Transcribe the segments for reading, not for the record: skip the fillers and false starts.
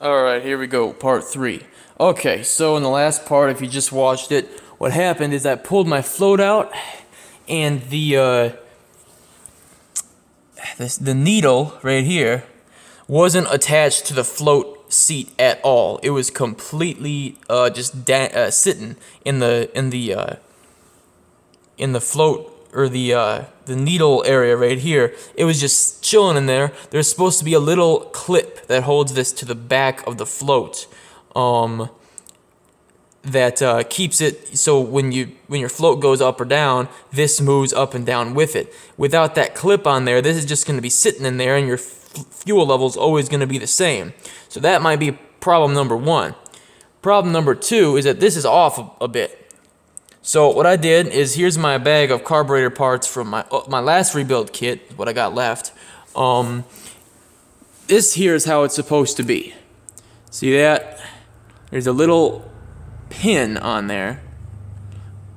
Alright, here we go, part 3. Okay, so in the last part, if you just watched it, what happened is I pulled my float out, and the needle right here wasn't attached to the float seat at all. It was completely just sitting in the float, or the needle area right here. It was just chilling in there. There's supposed to be a little clip that holds this to the back of the float, that keeps it so when your float goes up or down, this moves up and down with it. Without that clip on there, this is just going to be sitting in there, and your fuel level is always going to be the same. So that might be problem number 1. Problem number 2 is that this is off a bit. So what I did is, here's my bag of carburetor parts from my last rebuild kit, what I got left. This here is how it's supposed to be. See that? There's a little pin on there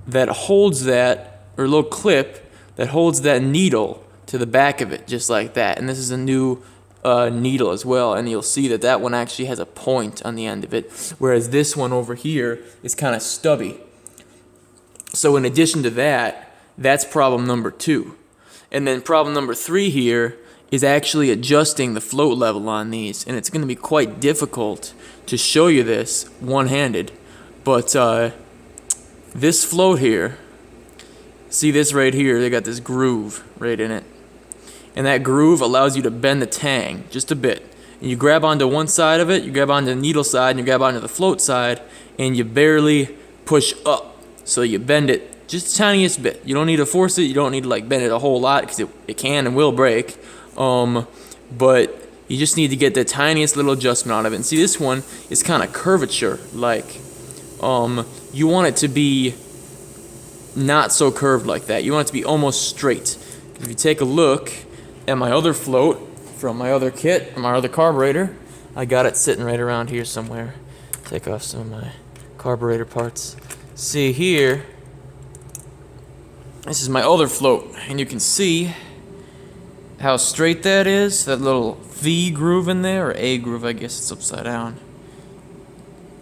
that holds that, or a little clip that holds that needle to the back of it, just like that. And this is a new needle as well, and you'll see that that one actually has a point on the end of it, whereas this one over here is kind of stubby. So in addition to that, that's problem number 2. And then problem number 3 here is actually adjusting the float level on these. And it's going to be quite difficult to show you this one-handed. But this float here, see this right here, they got this groove right in it. And that groove allows you to bend the tang just a bit. And you grab onto one side of it, you grab onto the needle side, and you grab onto the float side, and you barely push up. So you bend it just the tiniest bit. You don't need to force it. You don't need to bend it a whole lot, because it can and will break. But you just need to get the tiniest little adjustment out of it. And see, this one is kind of curvature. You want it to be not so curved like that. You want it to be almost straight. If you take a look at my other float from my other kit, my other carburetor, I got it sitting right around here somewhere. Take off some of my carburetor parts. See here, this is my other float, and you can see how straight that is, that little V groove in there, or A groove, I guess it's upside down.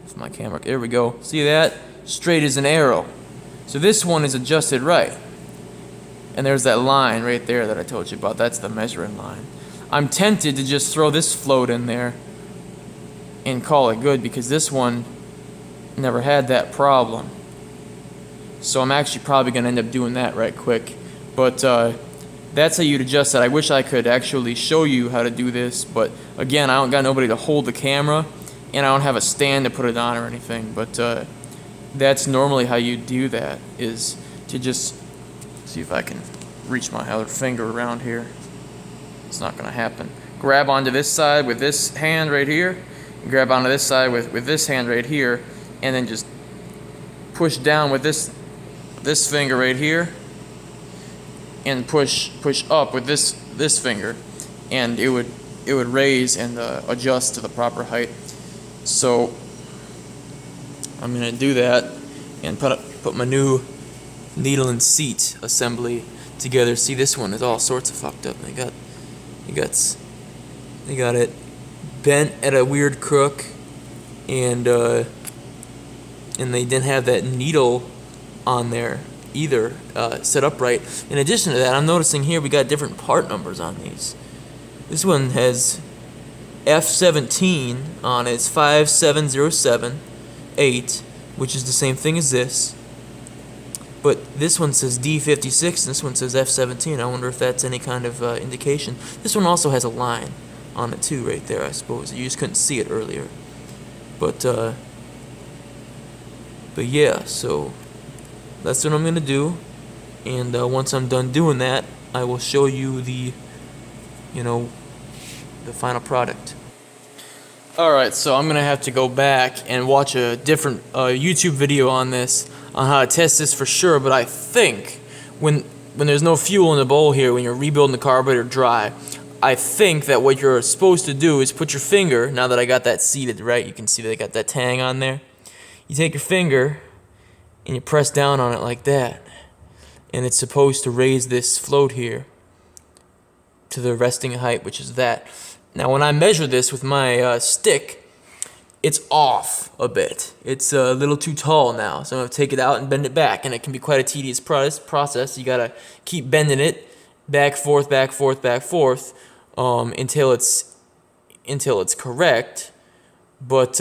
With my camera, there we go. See that? Straight as an arrow. So this one is adjusted right. And there's that line right there that I told you about, that's the measuring line. I'm tempted to just throw this float in there and call it good, because this one never had that problem. So I'm actually probably going to end up doing that right quick. But that's how you'd adjust that. I wish I could actually show you how to do this, but again, I don't got nobody to hold the camera, and I don't have a stand to put it on or anything. But that's normally how you do that, is to just see if I can reach my other finger around here. It's not going to happen. Grab onto this side with this hand right here, and grab onto this side with this hand right here, and then just push down with this finger right here, and push up with this finger, and it would raise and adjust to the proper height. So I'm gonna do that and put my new needle and seat assembly together. See, this one is all sorts of fucked up. They got it bent at a weird crook, and they didn't have that needle on there either, set up right. In addition to that, I'm noticing here we got different part numbers on these. This one has F17 on it. It's 57078, which is the same thing as this. But this one says D56 and this one says F17. I wonder if that's any kind of indication. This one also has a line on it too, right there, I suppose. You just couldn't see it earlier. But yeah, so that's what I'm gonna do, and once I'm done doing that, I will show you the final product. Alright, so I'm gonna have to go back and watch a different YouTube video on this, on how to test this for sure. But I think when there's no fuel in the bowl here, when you're rebuilding the carburetor dry, I think that what you're supposed to do is put your finger, now that I got that seated right, you can see that I got that tang on there. You take your finger and you press down on it like that, and it's supposed to raise this float here to the resting height, which is that. Now when I measure this with my stick, it's off a bit. It's a little too tall now, so I'm gonna take it out and bend it back, and it can be quite a tedious process. You gotta keep bending it back, forth, back, forth, back, forth, until it's correct. But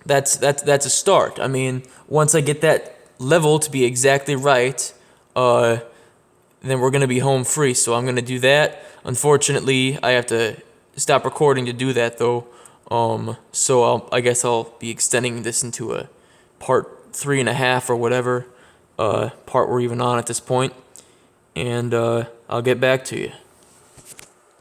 that's a start. I mean, once I get that level to be exactly right, then we're gonna be home free. So I'm gonna do that. Unfortunately, I have to stop recording to do that though. So I guess I'll be extending this into a part 3.5 or whatever part we're even on at this point, and I'll get back to you.